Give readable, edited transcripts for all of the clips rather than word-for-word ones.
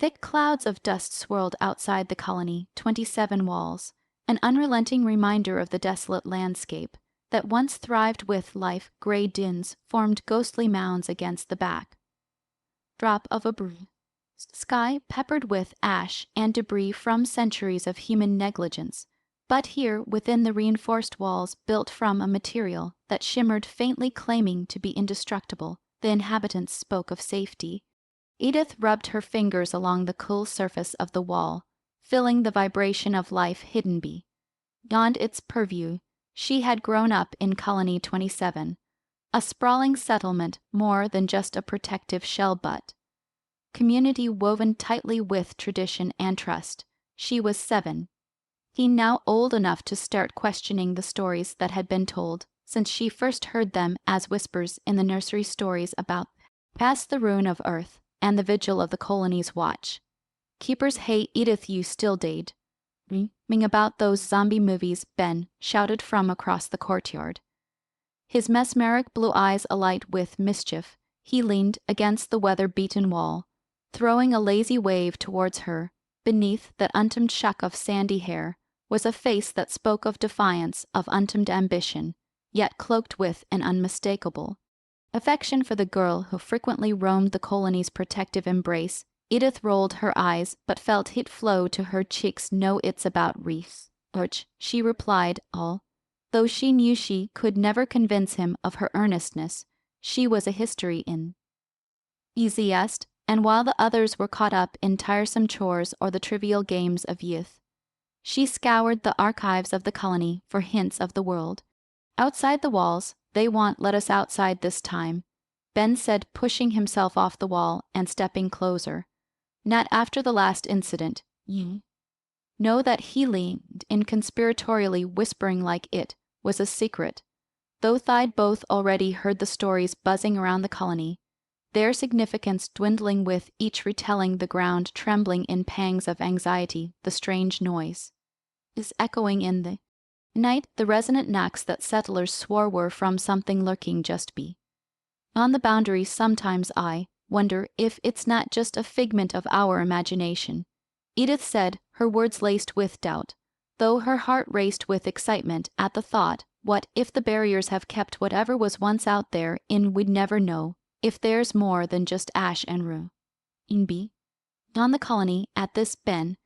Thick clouds of dust swirled outside the colony, 27 walls, an unrelenting reminder of the desolate landscape that once thrived with life. Gray dins formed ghostly mounds against the back drop of a sky peppered with ash and debris from centuries of human negligence. But here, within the reinforced walls built from a material that shimmered faintly, claiming to be indestructible, the inhabitants spoke of safety. Edith rubbed her fingers along the cool surface of the wall, feeling the vibration of life hidden beyond its purview. She had grown up in Colony 27, a sprawling settlement more than just a protective shell but community woven tightly with tradition and trust. She was 7. He now old enough to start questioning the stories that had been told since she first heard them as whispers in the nursery stories about past the ruin of Earth and the vigil of the colony's watch. Keepers, hey Edith, you still dade dreaming about those zombie movies, Ben shouted from across the courtyard. His mesmeric blue eyes alight with mischief, he leaned against the weather-beaten wall, throwing a lazy wave towards her. Beneath that untrimmed shock of sandy hair was a face that spoke of defiance, of untamed ambition, yet cloaked with an unmistakable affection for the girl who frequently roamed the colony's protective embrace. Edith rolled her eyes, but felt heat flow to her cheeks. No, it's about research, she replied, all. Though she knew she could never convince him of her earnestness, she was a history in easiest, and while the others were caught up in tiresome chores or the trivial games of youth, she scoured the archives of the colony for hints of the world outside the walls. They won't let us outside this time, Ben said, pushing himself off the wall and stepping closer. Not after the last incident, you know. That he leaned in conspiratorially, whispering like it was a secret, though they'd both already heard the stories buzzing around the colony, their significance dwindling with each retelling, the ground trembling in pangs of anxiety. The strange noise is echoing in the night, the resonant knocks that settlers swore were from something lurking just on the boundary. Sometimes I wonder if it's not just a figment of our imagination, Edith said, her words laced with doubt, though her heart raced with excitement at the thought. What if the barriers have kept whatever was once out there in? We'd never know. If there's more than just ash and ruin on the colony at this. Ben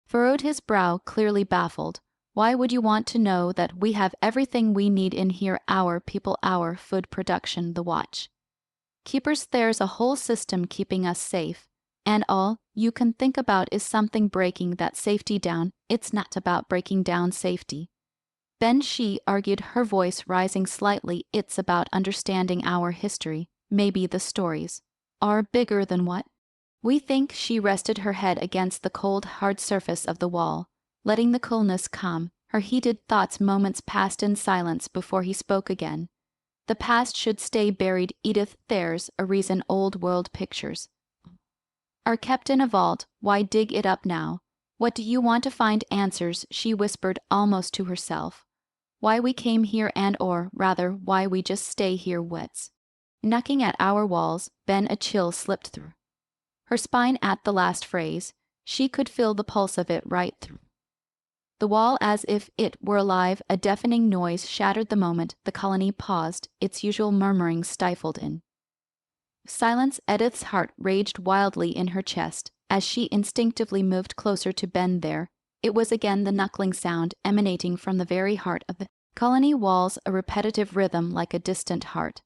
furrowed his brow, clearly baffled. Why would you want to know that? We have everything we need in here, our people, our food production, the watch keepers. There's a whole system keeping us safe, and all you can think about is something breaking that safety down. It's not about breaking down safety, Ben, she argued, her voice rising slightly. It's about understanding our history. Maybe the stories are bigger than what we think. She rested her head against the cold, hard surface of the wall, letting the coolness calm her heated thoughts. Moments passed in silence before he spoke again. The past should stay buried, Edith. There's a reason old world pictures are kept in a vault. Why dig it up now? What do you want to find? Answers, she whispered almost to herself. Why we came here, and or rather why we just stay here. What's knocking at our walls? Ben, a chill slipped through her spine at the last phrase. She could feel the pulse of it right through the wall as if it were alive. A deafening noise shattered the moment the colony paused, its usual murmuring stifled in silence. Edith's heart raged wildly in her chest as she instinctively moved closer to Ben. There it was again, the knuckling sound emanating from the very heart of the colony walls, a repetitive rhythm like a distant heart,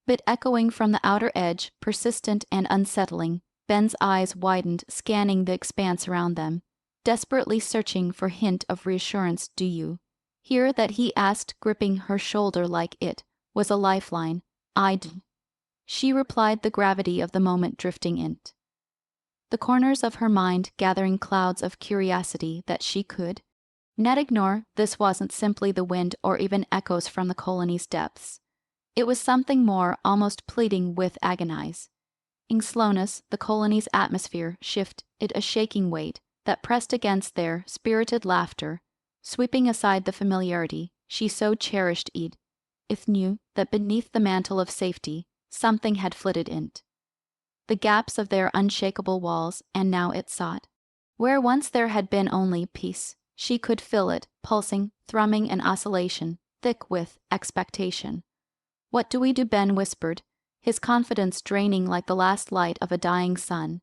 but echoing from the outer edge, persistent and unsettling. Ben's eyes widened, scanning the expanse around them, desperately searching for hint of reassurance. Do you hear that? He asked, gripping her shoulder like it was a lifeline. I do, she replied, the gravity of the moment drifting into the corners of her mind, gathering clouds of curiosity that she could not ignore. This wasn't simply the wind or even echoes from the colony's depths. It was something more, almost pleading with agonizing slowness. The colony's atmosphere shifted, a shaking weight that pressed against their spirited laughter, sweeping aside the familiarity she so cherished. Edith knew that beneath the mantle of safety something had flitted in the gaps of their unshakable walls, and now it sought. Where once there had been only peace, she could feel it, pulsing, thrumming in oscillation, thick with expectation. "What do we do?" Ben whispered, his confidence draining like the last light of a dying sun.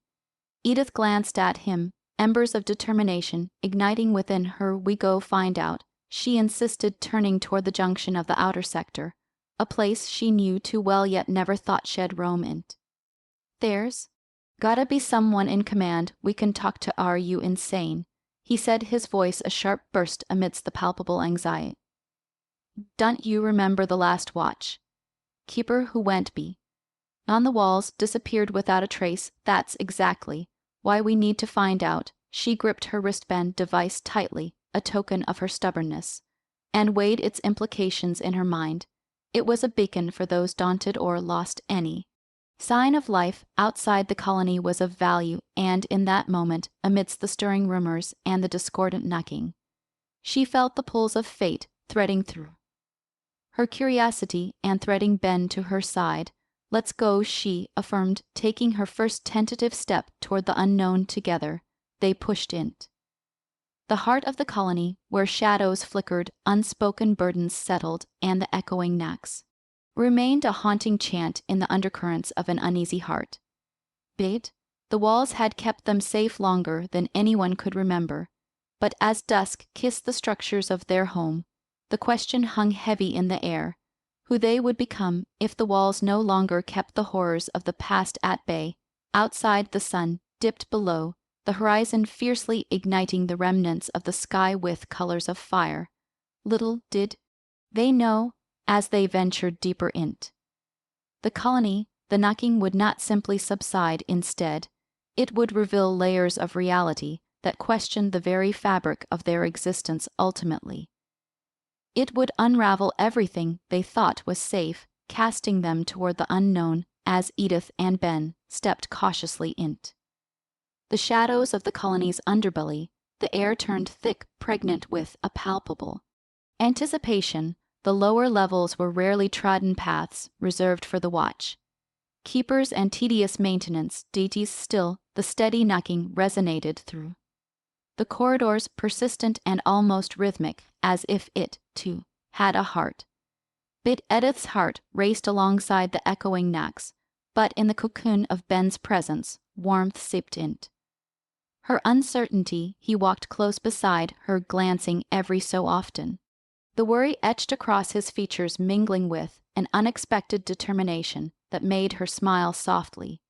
Edith glanced at him, embers of determination igniting within her. "We go find out," she insisted, turning toward the junction of the outer sector, a place she knew too well yet never thought she'd roam in. "There's gotta be someone in command we can talk to. Are you insane?" he said, his voice a sharp burst amidst the palpable anxiety. "Don't you remember the last watch keeper who went be on the walls, disappeared without a trace? That's exactly why we need to find out." She gripped her wristband device tightly, a token of her stubbornness, and weighed its implications in her mind. It was a beacon for those daunted or lost. Any sign of life outside the colony was of value, and in that moment, amidst the stirring rumors and the discordant knocking, she felt the pulls of fate threading through her curiosity and threading Ben to her side. "Let's go," she affirmed, taking her first tentative step toward the unknown. Together, they pushed into the heart of the colony, where shadows flickered, unspoken burdens settled, and the echoing knocks remained a haunting chant in the undercurrents of an uneasy heart. Bait, the walls had kept them safe longer than anyone could remember, but as dusk kissed the structures of their home, the question hung heavy in the air: who they would become if the walls no longer kept the horrors of the past at bay. Outside, the sun dipped below the horizon, fiercely igniting the remnants of the sky with colors of fire. Little did they know, as they ventured deeper into the colony, the knocking would not simply subside. Instead, it would reveal layers of reality that questioned the very fabric of their existence. Ultimately, it would unravel everything they thought was safe, casting them toward the unknown. As Edith and Ben stepped cautiously into the shadows of the colony's underbelly, the air turned thick, pregnant with a palpable anticipation. The lower levels were rarely trodden paths reserved for the watch keepers and tedious maintenance duties. Still, the steady knocking resonated through the corridors, persistent and almost rhythmic, as if it, too, had a heart. Edith's heart raced alongside the echoing knocks, but in the cocoon of Ben's presence, warmth seeped into her uncertainty. He walked close beside her, glancing every so often, the worry etched across his features, mingling with an unexpected determination that made her smile softly.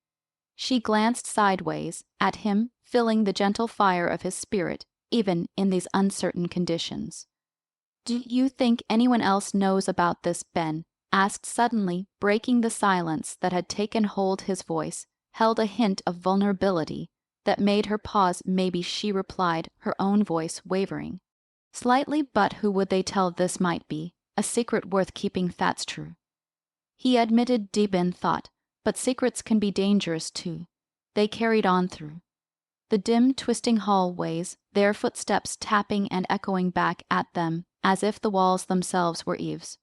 She glanced sideways at him, feeling the gentle fire of his spirit, even in these uncertain conditions. "Do you think anyone else knows about this?" Ben asked suddenly, breaking the silence that had taken hold. His voice held a hint of vulnerability that made her pause. "Maybe," she replied, her own voice wavering slightly. "But who would they tell? This might be a secret worth keeping." "That's true," he admitted, deep in thought, "but secrets can be dangerous too." They carried on through the dim, twisting hallways, their footsteps tapping and echoing back at them as if the walls themselves were eaves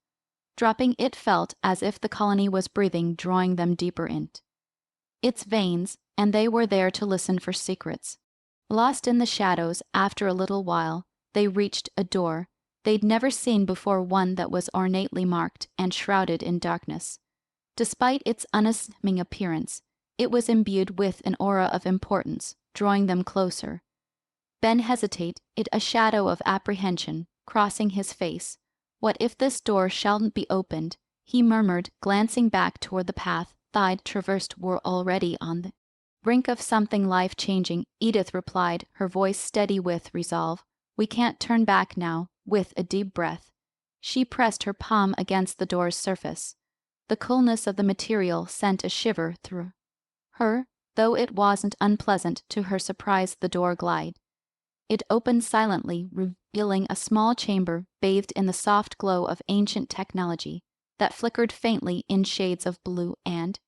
dropping. It felt as if the colony was breathing, drawing them deeper into its veins, and they were there to listen for secrets. Lost in the shadows, after a little while, they reached a door they'd never seen before, one that was ornately marked and shrouded in darkness. Despite its unassuming appearance, it was imbued with an aura of importance, drawing them closer. Ben hesitated, a shadow of apprehension crossing his face. "What if this door shouldn't be opened?" he murmured, glancing back toward the path they'd traversed. "We're already on the brink of something life-changing," Edith replied, her voice steady with resolve. "We can't turn back now." With a deep breath, she pressed her palm against the door's surface. The coolness of the material sent a shiver through her, though it wasn't unpleasant to her surprise. The door glided. It opened silently, revealing a small chamber bathed in the soft glow of ancient technology that flickered faintly in shades of blue and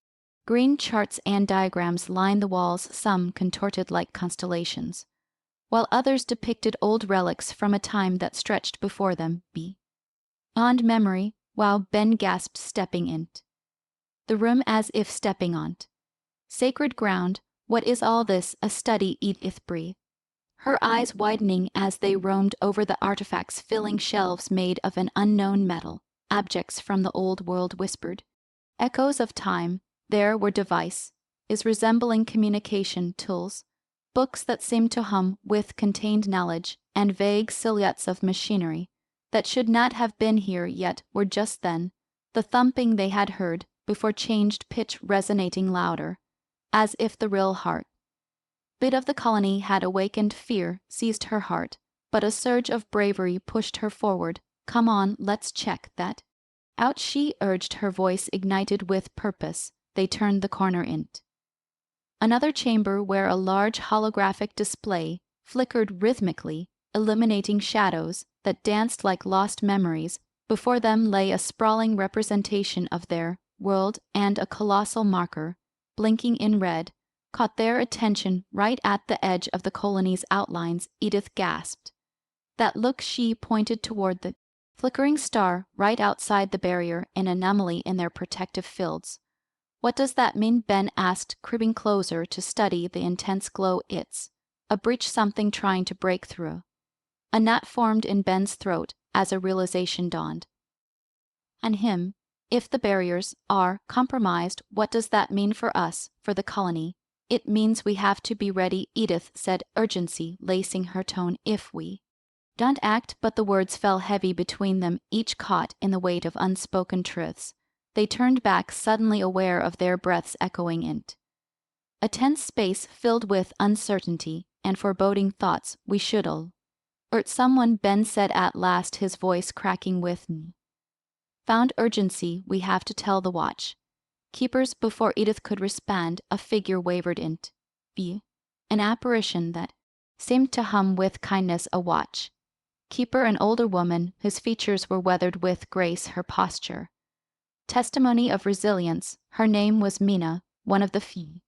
green. Charts and diagrams lined the walls, some contorted like constellations, while others depicted old relics from a time that stretched before them beyond memory. "Wow!" Ben gasped, stepping into the room as if stepping on Sacred ground, what is all this? A study, Edith breathed, her eyes widening as they roamed over the artifacts filling shelves made of an unknown metal. Abjects from the old world whispered. Echoes of time, there were device, is resembling communication tools, books that seemed to hum with contained knowledge, and vague silhouettes of machinery that should not have been here yet were just then, the thumping they had heard before changed pitch resonating louder, as if the real heart bit of the colony had awakened. Fear seized her heart, but a surge of bravery pushed her forward. Come on, let's check that out, she urged, her voice ignited with purpose. They turned the corner into another chamber where a large holographic display flickered rhythmically, illuminating shadows that danced like lost memories. Before them lay a sprawling representation of their world, and a colossal marker, blinking in red, caught their attention right at the edge of the colony's outlines. Edith gasped. That look, she pointed toward the flickering star right outside the barrier, an anomaly in their protective fields. What does that mean? Ben asked, creeping closer to study the intense glow. It's a breach, something trying to break through. A knot formed in Ben's throat as a realization dawned on him. If the barriers are compromised, what does that mean for us, for the colony? It means we have to be ready, Edith said, urgency lacing her tone. If we don't act, but the words fell heavy between them, each caught in the weight of unspoken truths. They turned back, suddenly aware of their breaths echoing in a tense space filled with uncertainty and foreboding thoughts. We should all someone, Ben said at last, his voice cracking with found urgency. We have to tell the watch keepers. Before Edith could respond, a figure wavered into view, an apparition that seemed to hum with kindness. A watch keeper, an older woman whose features were weathered with grace, her posture testimony of resilience. Her name was Mina, one of the few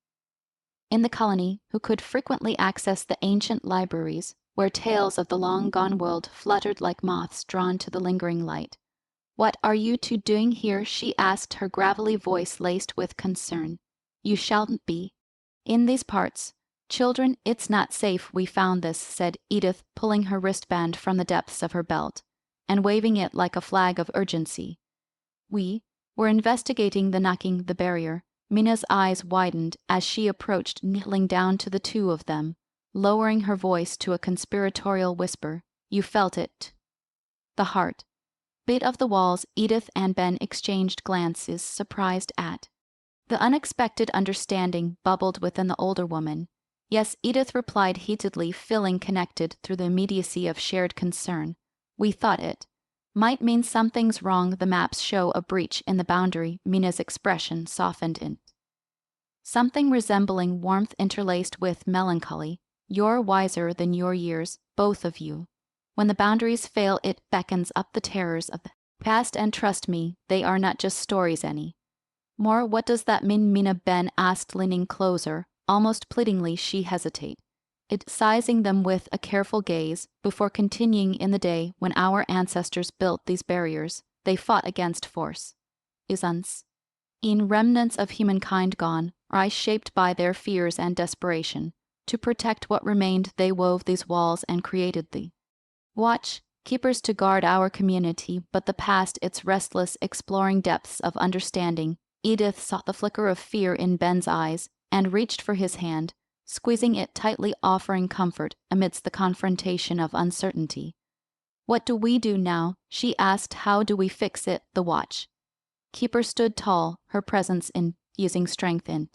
in the colony who could frequently access the ancient libraries where tales of the long-gone world fluttered like moths drawn to the lingering light. What are you two doing here? She asked, her gravelly voice laced with concern. You shan't be in these parts, children. It's not safe. We found this, said Edith, pulling her wristband from the depths of her belt and waving it like a flag of urgency. We were investigating the knocking the barrier. Mina's eyes widened as she approached, kneeling down to the two of them, lowering her voice to a conspiratorial whisper. You felt it. The heart beat of the walls. Edith and Ben exchanged glances, surprised at the unexpected understanding bubbled within the older woman. Yes, Edith replied heatedly, feeling connected through the immediacy of shared concern. We thought it might mean something's wrong. The maps show a breach in the boundary. Mina's expression softened in something resembling warmth interlaced with melancholy. You're wiser than your years, both of you. When the boundaries fail, it beckons up the terrors of the past, and trust me, they are not just stories any more. What does that mean, Mina? Ben asked, leaning closer. Almost pleadingly, she hesitated, sizing them with a careful gaze before continuing. In the day when our ancestors built these barriers, they fought against force. Isn't in remnants of humankind gone, or shaped by their fears and desperation. To protect what remained, they wove these walls and created the watch keepers to guard our community. But the past, its restless, exploring depths of understanding. Edith saw the flicker of fear in Ben's eyes and reached for his hand, squeezing it tightly, offering comfort amidst the confrontation of uncertainty. What do we do now? She asked. How do we fix it? The watch keeper stood tall, her presence infusing strength in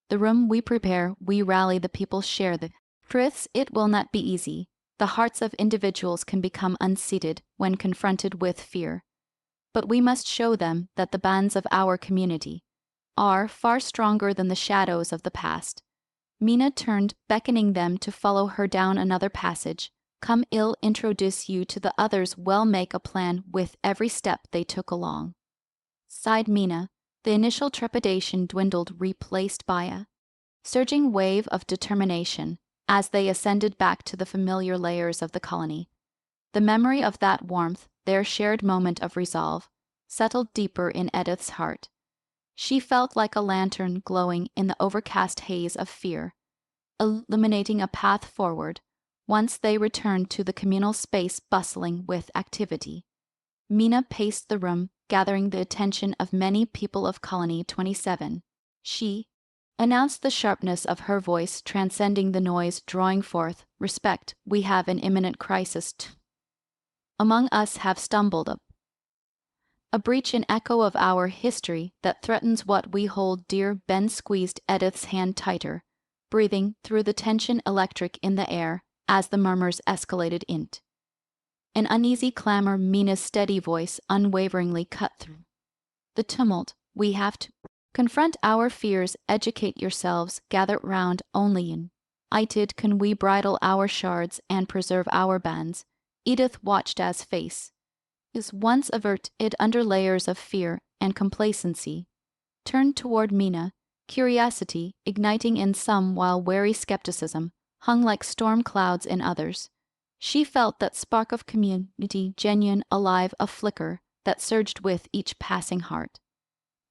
the room. We prepare, we rally the people, share the truths. It will not be easy. The hearts of individuals can become unseated when confronted with fear. But we must show them that the bonds of our community are far stronger than the shadows of the past. Mina turned, beckoning them to follow her down another passage. Come, I'll introduce you to the others. We'll make a plan with every step they took along, sighed Mina. The initial trepidation dwindled, replaced by a surging wave of determination as they ascended back to the familiar layers of the colony. The memory of that warmth, their shared moment of resolve, settled deeper in Edith's heart. She felt like a lantern glowing in the overcast haze of fear, illuminating a path forward. Once they returned to the communal space bustling with activity, Mina paced the room, gathering the attention of many people of Colony 27. She announced, the sharpness of her voice transcending the noise, drawing forth, "Respect, we have an imminent crisis. Among us have stumbled up a breach, an echo of our history that threatens what we hold dear." Ben squeezed Edith's hand tighter, breathing through the tension electric in the air as the murmurs escalated into an uneasy clamor. Mina's steady voice unwaveringly cut through the tumult. "We have to confront our fears, educate yourselves, gather round. Only in it can we bridle our shards and preserve our bands." Edith watched as face is once averted under layers of fear and complacency turned toward Mina, curiosity igniting in some while wary skepticism hung like storm clouds in others. She felt that spark of community, genuine, alive, a flicker that surged with each passing heart.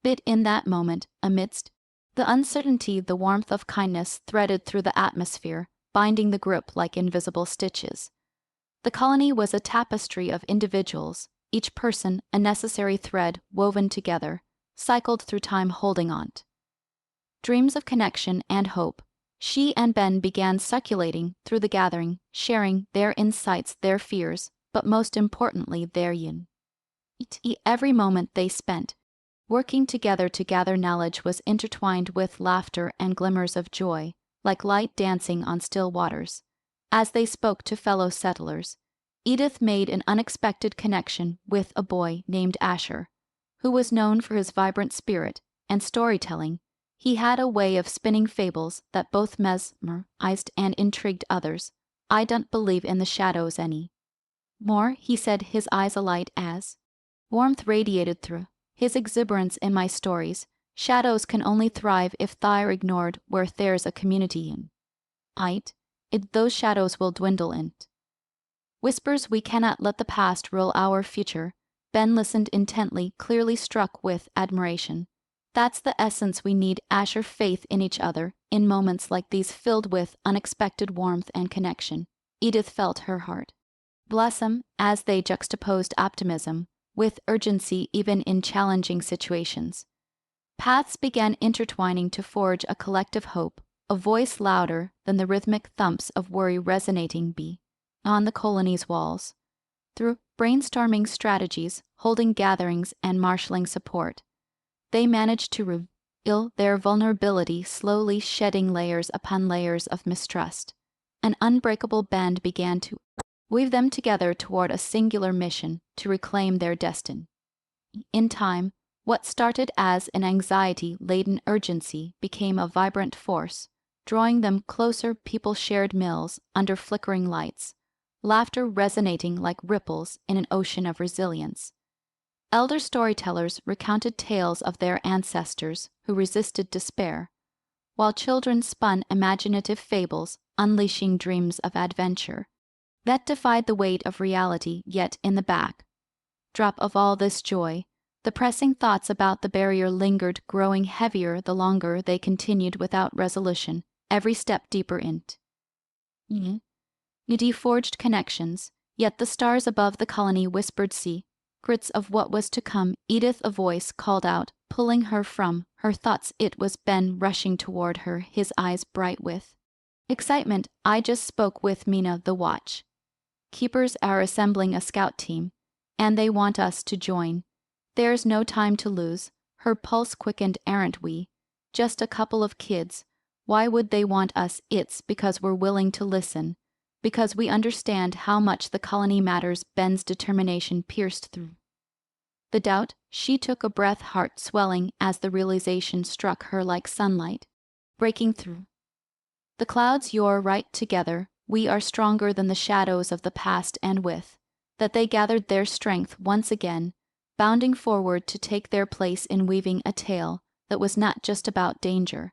But in that moment, amidst the uncertainty, the warmth of kindness threaded through the atmosphere, binding the group like invisible stitches. The colony was a tapestry of individuals, each person a necessary thread woven together, cycled through time, holding on to dreams of connection and hope. She and Ben began circulating through the gathering, sharing their insights, their fears, but most importantly their unity. Every moment they spent working together to gather knowledge was intertwined with laughter and glimmers of joy, like light dancing on still waters. As they spoke to fellow settlers, Edith made an unexpected connection with a boy named Asher, who was known for his vibrant spirit and storytelling. He had a way of spinning fables that both mesmerized and intrigued others. "I don't believe in the shadows any more," he said, his eyes alight as warmth radiated through his exuberance. "In my stories, shadows can only thrive if they're ignored. Where there's a community in those shadows will dwindle in whispers. We cannot let the past rule our future." Ben listened intently, clearly struck with admiration. "That's the essence we need, Asher, faith in each other, in moments like these filled with unexpected warmth and connection." Edith felt her heart blossom as they juxtaposed optimism with urgency even in challenging situations. Paths began intertwining to forge a collective hope, a voice louder than the rhythmic thumps of worry resonating beyond the colony's walls. Through brainstorming strategies, holding gatherings, and marshalling support, they managed to reveal their vulnerability, slowly shedding layers upon layers of mistrust. An unbreakable band began to weave them together toward a singular mission: to reclaim their destiny. In time, what started as an anxiety-laden urgency became a vibrant force, drawing them closer. People shared meals under flickering lights, laughter resonating like ripples in an ocean of resilience. Elder storytellers recounted tales of their ancestors who resisted despair, while children spun imaginative fables, unleashing dreams of adventure that defied the weight of reality. Yet in the backdrop of all this joy, the pressing thoughts about the barrier lingered, growing heavier the longer they continued without resolution, every step deeper into forged connections. Yet the stars above the colony whispered secrets of what was to come. Edith, a voice called out, pulling her from her thoughts. It was Ben rushing toward her, his eyes bright with excitement. "I just spoke with Mina. The watch keepers are assembling a scout team, and they want us to join. There's no time to lose." Her pulse quickened. "Aren't we just a couple of kids? Why would they want us?" "It's because we're willing to listen, because we understand how much the colony matters." Ben's determination pierced through the doubt. She took a breath, heart swelling as the realization struck her like sunlight breaking through the clouds. "You're right. Together, we are stronger than the shadows of the past." And with that they gathered their strength once again, bounding forward to take their place in weaving a tale that was not just about danger,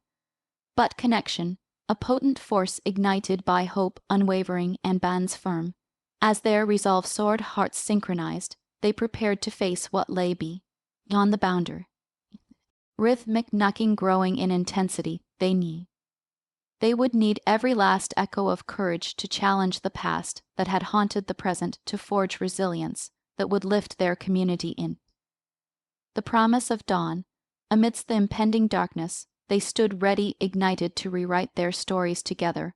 but connection, a potent force ignited by hope, unwavering and bands firm. As their resolve soared, hearts synchronized, they prepared to face what lay beyond the boundary. rhythmic knocking growing in intensity. They would need every last echo of courage to challenge the past that had haunted the present, to forge resilience that would lift their community in the promise of dawn. Amidst the impending darkness, they stood ready, ignited to rewrite their stories together,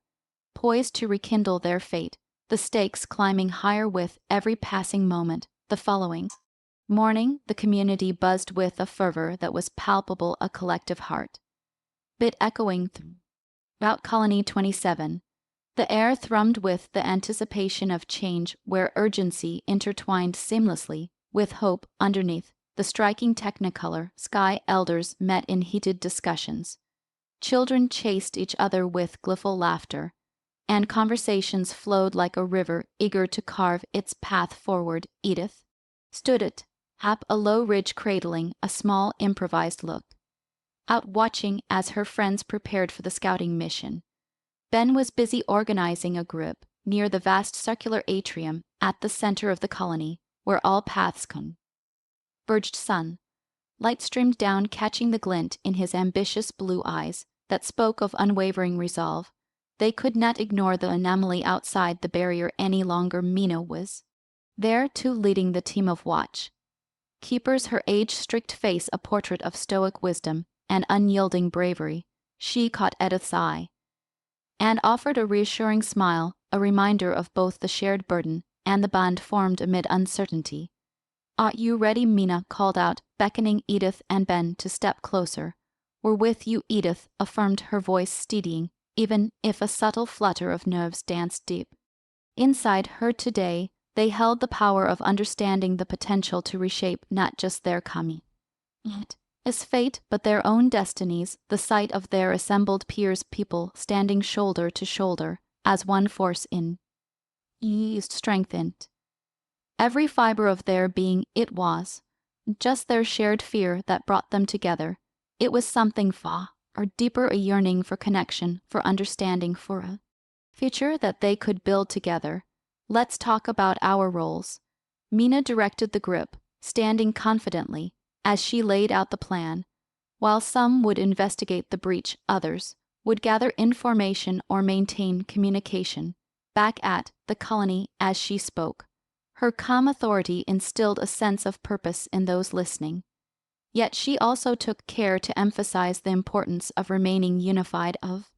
poised to rekindle their fate, the stakes climbing higher with every passing moment. The following morning, the community buzzed with a fervor that was palpable, a collective heart bit echoing throughout Colony 27. The air thrummed with the anticipation of change, where urgency intertwined seamlessly with hope. Underneath the striking technicolor sky, elders met in heated discussions. Children chased each other with gleeful laughter, and conversations flowed like a river, eager to carve its path forward. Edith stood atop a low ridge, cradling a small improvised look out, watching as her friends prepared for the scouting mission. Ben was busy organizing a group near the vast circular atrium at the center of the colony, where all paths converged. Light streamed down, catching the glint in his ambitious blue eyes that spoke of unwavering resolve. They could not ignore the anomaly outside the barrier any longer. Mina was there too, leading the team of watch keepers, her age-strict face a portrait of stoic wisdom and unyielding bravery. She caught Edith's eye and offered a reassuring smile, a reminder of both the shared burden and the bond formed amid uncertainty. "Are you ready?" Mina called out, beckoning Edith and Ben to step closer. "We're with you," Edith affirmed, her voice steadying, even if a subtle flutter of nerves danced deep inside her. Today, they held the power of understanding, the potential to reshape not just their coming as fate, but their own destinies. The sight of their assembled peers, people standing shoulder to shoulder as one force in eased, strengthened every fiber of their being. It was just their shared fear that brought them together. It was something far or deeper, a yearning for connection, for understanding, for a future that they could build together. "Let's talk about our roles." Mina directed the group, standing confidently as she laid out the plan. While some would investigate the breach, others would gather information or maintain communication. Back at the colony, as she spoke, her calm authority instilled a sense of purpose in those listening. Yet she also took care to emphasize the importance of remaining unified, of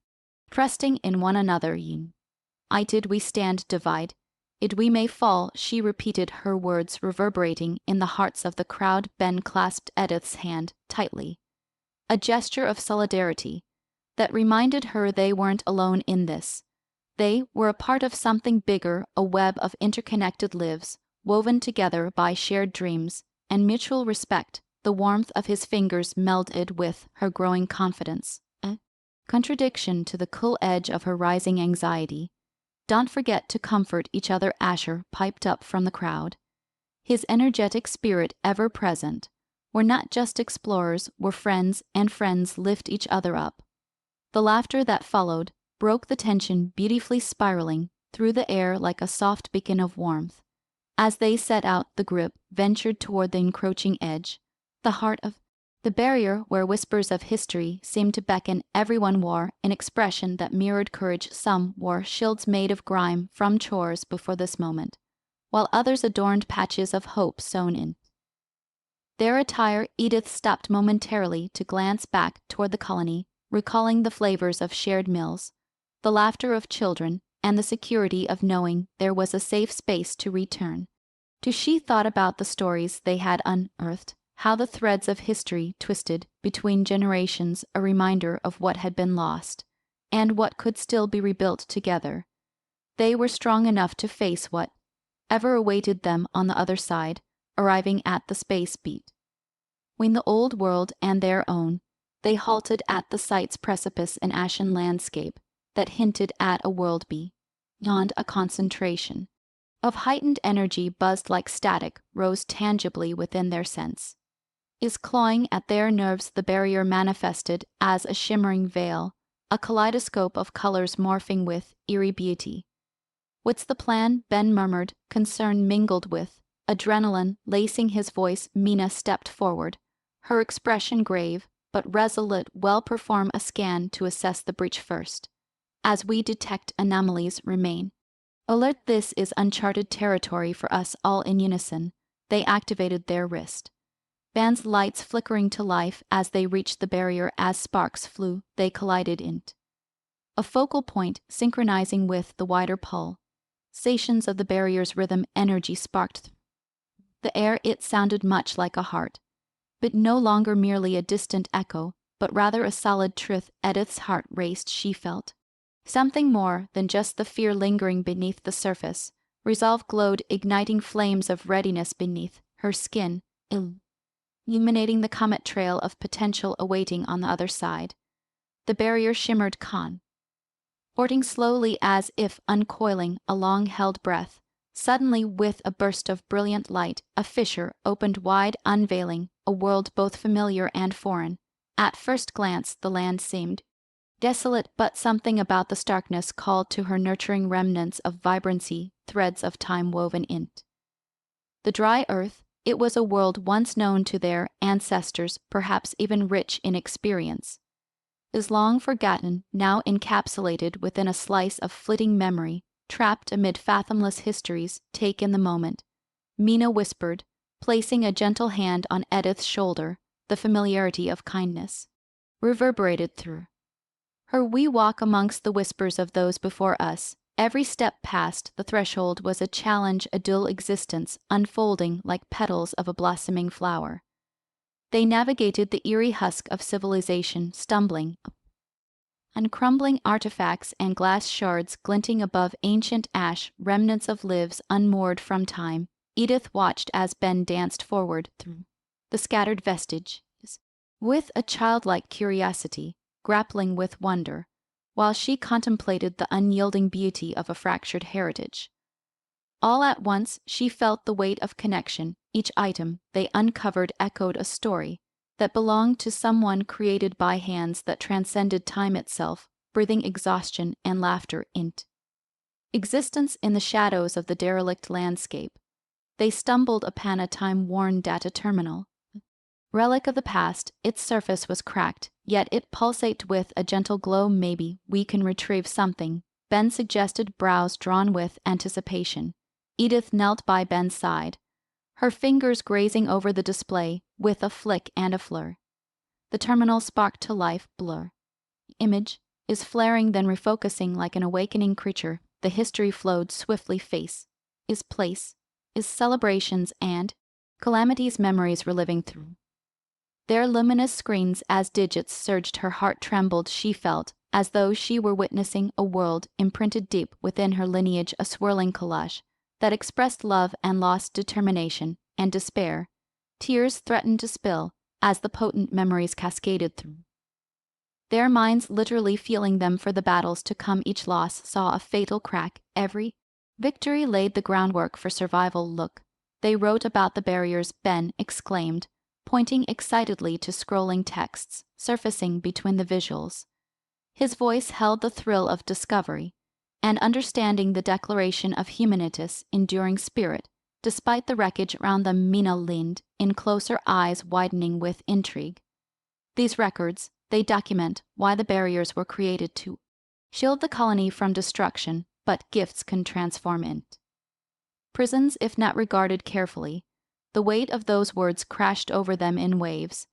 trusting in one another. "Did we stand divide, it we may fall," she repeated, her words reverberating in the hearts of the crowd. Ben clasped Edith's hand tightly, a gesture of solidarity that reminded her they weren't alone in this. They were a part of something bigger, a web of interconnected lives, woven together by shared dreams and mutual respect. The warmth of his fingers melded with her growing confidence, a contradiction to the cool edge of her rising anxiety. "Don't forget to comfort each other," Asher piped up from the crowd, his energetic spirit ever present. "We're not just explorers, we're friends, and friends lift each other up." The laughter that followed broke the tension, beautifully spiraling through the air like a soft beacon of warmth. As they set out, the group ventured toward the encroaching edge, the heart of the barrier, where whispers of history seemed to beckon. Everyone wore an expression that mirrored courage. Some wore shields made of grime from chores before this moment, while others adorned patches of hope sewn in their attire. Edith stopped momentarily to glance back toward the colony, recalling the flavors of shared meals, the laughter of children, and the security of knowing there was a safe space to return to. She thought about the stories they had unearthed, how the threads of history twisted between generations, a reminder of what had been lost and what could still be rebuilt together. They were strong enough to face whatever awaited them on the other side. Arriving at the space beat between the old world and their own, they halted at the site's precipice, an ashen landscape that hinted at a world beyond. A concentration of heightened energy buzzed like static, rose tangibly within their sense is clawing at their nerves. The barrier manifested as a shimmering veil, a kaleidoscope of colors morphing with eerie beauty. "What's the plan?" Ben murmured, concern mingled with adrenaline lacing his voice. Mina stepped forward, her expression grave, but resolute will perform a scan to assess the breach first. As we detect anomalies remain. Alert, this is uncharted territory for us all in unison. They activated their wrist. Band's lights flickering to life as they reached the barrier. As sparks flew, they collided in a focal point synchronizing with the wider pulsations of the barrier's rhythm. Energy sparked the air. It sounded much like a heart, but no longer merely a distant echo, but rather a solid truth. Edith's heart raced. She felt something more than just the fear lingering beneath the surface. Resolve glowed, igniting flames of readiness beneath her skin, illuminating the comet trail of potential awaiting on the other side. The barrier shimmered, contorting slowly as if uncoiling a long-held breath. Suddenly, with a burst of brilliant light, a fissure opened wide, unveiling a world both familiar and foreign. At first glance, the land seemed desolate, but something about the starkness called to her, nurturing remnants of vibrancy, threads of time woven in the dry earth. It was a world once known to their ancestors, perhaps even rich in experience, is long forgotten, now encapsulated within a slice of flitting memory, trapped amid fathomless histories. Take in the moment, Mina whispered, placing a gentle hand on Edith's shoulder. The familiarity of kindness reverberated through her. We walk amongst the whispers of those before us. Every step past the threshold was a challenge, a dual existence unfolding like petals of a blossoming flower. They navigated the eerie husk of civilization, stumbling on crumbling artifacts and glass shards glinting above ancient ash, remnants of lives unmoored from time. Edith watched as Ben danced forward through the scattered vestiges, with a childlike curiosity, grappling with wonder, while she contemplated the unyielding beauty of a fractured heritage. All at once she felt the weight of connection. Each item they uncovered echoed a story that belonged to someone, created by hands that transcended time itself, breathing exhaustion and laughter into existence in the shadows of the derelict landscape. They stumbled upon a time-worn data terminal, relic of the past. Its surface was cracked, yet it pulsated with a gentle glow. Maybe we can retrieve something, Ben suggested, brows drawn with anticipation. Edith knelt by Ben's side, her fingers grazing over the display. With a flick and a flur, the terminal sparked to life. Blur image is flaring, then refocusing like an awakening creature. The history flowed swiftly. Face is place, is celebrations and calamities, memories reliving through their luminous screens. As digits surged, her heart trembled. She felt as though she were witnessing a world imprinted deep within her lineage, a swirling collage that expressed love and loss, determination and despair. Tears threatened to spill as the potent memories cascaded through their minds, literally fueling them for the battles to come. Each loss saw a fatal crack. Every victory laid the groundwork for survival. Look, they wrote about the barriers, Ben exclaimed, pointing excitedly to scrolling texts surfacing between the visuals. His voice held the thrill of discovery and understanding, the declaration of humanity's enduring spirit. Despite the wreckage around them, Mina leaned in closer, eyes widening with intrigue. These records, they document why the barriers were created, to shield the colony from destruction, but gifts can transform it. Prisons, if not regarded carefully. The weight of those words crashed over them in waves.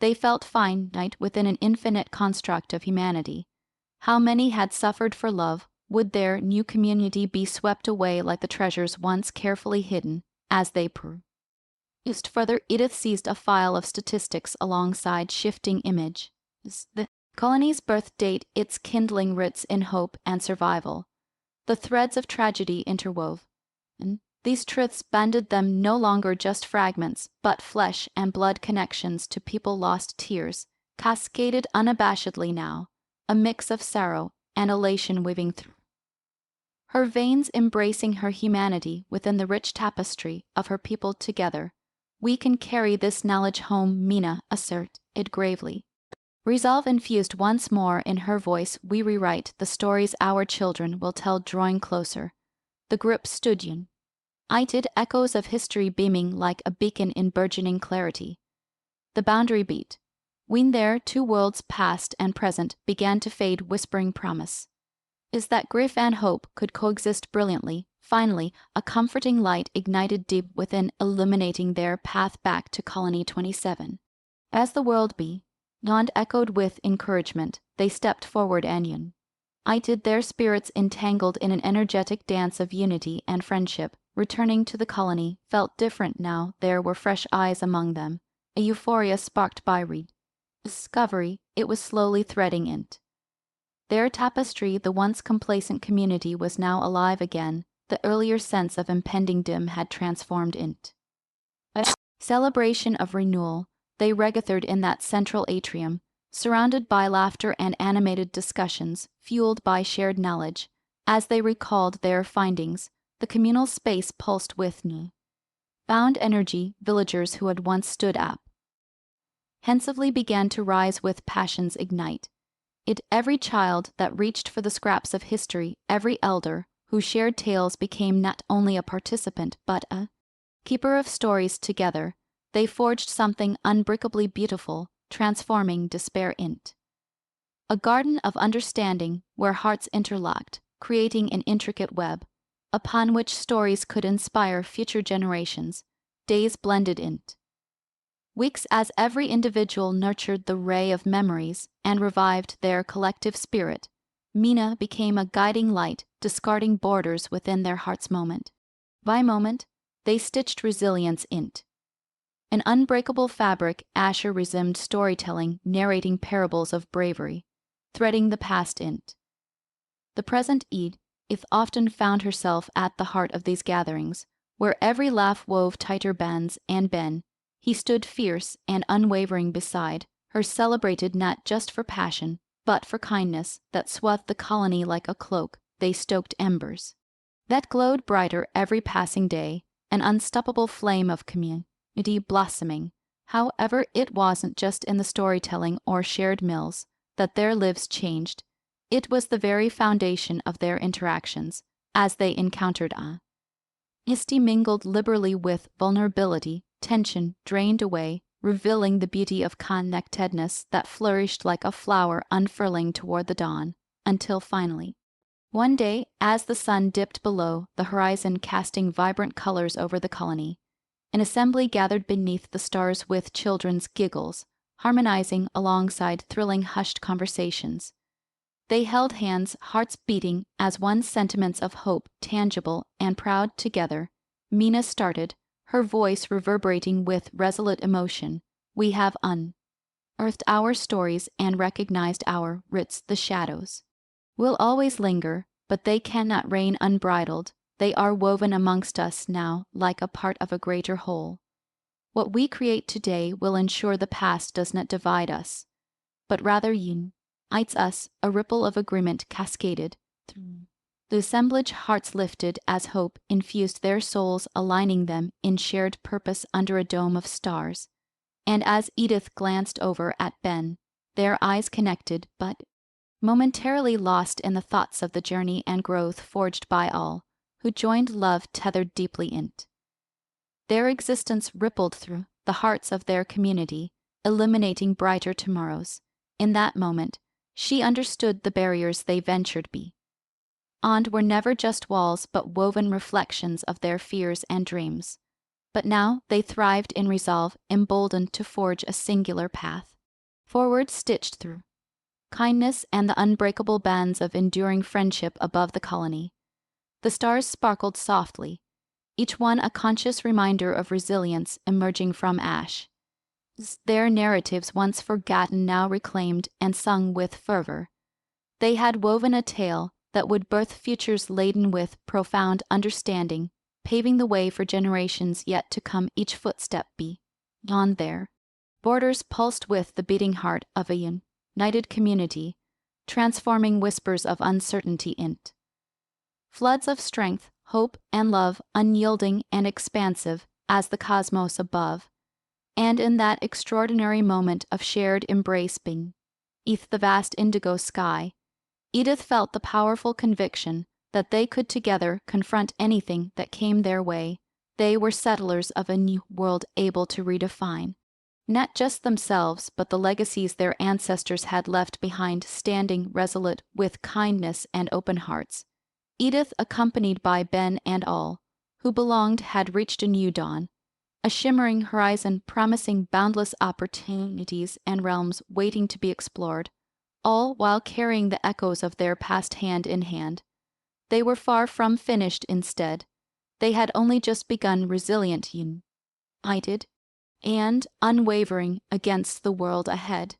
They felt finite within an infinite construct of humanity. How many had suffered for love? Would their new community be swept away like the treasures once carefully hidden? As they perused further, Edith seized a file of statistics alongside shifting image. The colony's birth date, its kindling roots in hope and survival. The threads of tragedy interwove, and these truths banded them, no longer just fragments, but flesh and blood connections to people lost. Tears cascaded unabashedly now, a mix of sorrow and elation weaving through her veins, embracing her humanity within the rich tapestry of her people. Together, we can carry this knowledge home, Mina asserted it gravely. Resolve infused once more in her voice. We rewrite the stories our children will tell. Drawing closer, the group stood united, echoes of history beaming like a beacon in burgeoning clarity. The boundary beat When there, two worlds past and present began to fade, whispering promise. Is that grief and hope could coexist brilliantly. Finally, a comforting light ignited deep within, illuminating their path back to Colony 27. As the world beyond echoed with encouragement, they stepped forward and united, their spirits entangled in an energetic dance of unity and friendship. Returning to the colony felt different now. There were fresh eyes among them, a euphoria sparked by rediscovery. It was slowly threading into their tapestry. The once complacent community was now alive again. The earlier sense of impending doom had transformed into a celebration of renewal. They regathered in that central atrium, surrounded by laughter and animated discussions, fueled by shared knowledge. As they recalled their findings, the communal space pulsed with new-found energy. Villagers who had once stood apprehensively began to rise with passions ignite. Every child that reached for the scraps of history, every elder who shared tales became not only a participant but a keeper of stories. Together, they forged something unbreakably beautiful, transforming despair into a garden of understanding where hearts interlocked, creating an intricate web upon which stories could inspire future generations. Days blended into weeks as every individual nurtured the ray of memories and revived their collective spirit. Mina became a guiding light, discarding borders within their hearts. Moment by moment, they stitched resilience into an unbreakable fabric. Asher resumed storytelling, narrating parables of bravery, threading the past into the present. Edith often found herself at the heart of these gatherings, where every laugh wove tighter bands, and Ben, he stood fierce and unwavering beside her, celebrated not just for passion, but for kindness that swathed the colony like a cloak. They stoked embers that glowed brighter every passing day, an unstoppable flame of community blossoming. However, it wasn't just in the storytelling or shared meals that their lives changed. It was the very foundation of their interactions. As they encountered honesty mingled liberally with vulnerability, tension drained away, revealing the beauty of connectedness that flourished like a flower unfurling toward the dawn, until finally, one day, as the sun dipped below the horizon, casting vibrant colors over the colony, an assembly gathered beneath the stars with children's giggles, harmonizing alongside thrilling hushed conversations. They held hands, hearts beating as one, sentiments of hope tangible and proud together. Mina started, her voice reverberating with resolute emotion. We have unearthed our stories and recognized our roots. The shadows will always linger, but they cannot reign unbridled. They are woven amongst us now, like a part of a greater whole. What we create today will ensure the past does not divide us, but rather unites us. A ripple of agreement cascaded through the assemblage, hearts lifted as hope infused their souls, aligning them in shared purpose under a dome of stars. And as Edith glanced over at Ben, their eyes connected, but momentarily lost in the thoughts of the journey and growth forged by all who joined, love tethered deeply into their existence, rippled through the hearts of their community, illuminating brighter tomorrows. In that moment, she understood the barriers they ventured beyond were never just walls but woven reflections of their fears and dreams. But now they thrived in resolve, emboldened to forge a singular path forward, stitched through kindness and the unbreakable bands of enduring friendship. Above the colony, the stars sparkled softly, each one a conscious reminder of resilience emerging from ash. Their narratives, once forgotten, now reclaimed and sung with fervor. They had woven a tale that would birth futures laden with profound understanding, paving the way for generations yet to come. Each footstep beyond their borders pulsed with the beating heart of a united community, transforming whispers of uncertainty into floods of strength, hope, and love, unyielding and expansive as the cosmos above. And in that extraordinary moment of shared embrace beneath the vast indigo sky, Edith felt the powerful conviction that they could together confront anything that came their way. They were settlers of a new world, able to redefine not just themselves, but the legacies their ancestors had left behind, standing resolute with kindness and open hearts. Edith, accompanied by Ben and all who belonged, had reached a new dawn, a shimmering horizon promising boundless opportunities and realms waiting to be explored, all while carrying the echoes of their past hand in hand. They were far from finished. Instead, they had only just begun, resilient, united, and unwavering against the world ahead.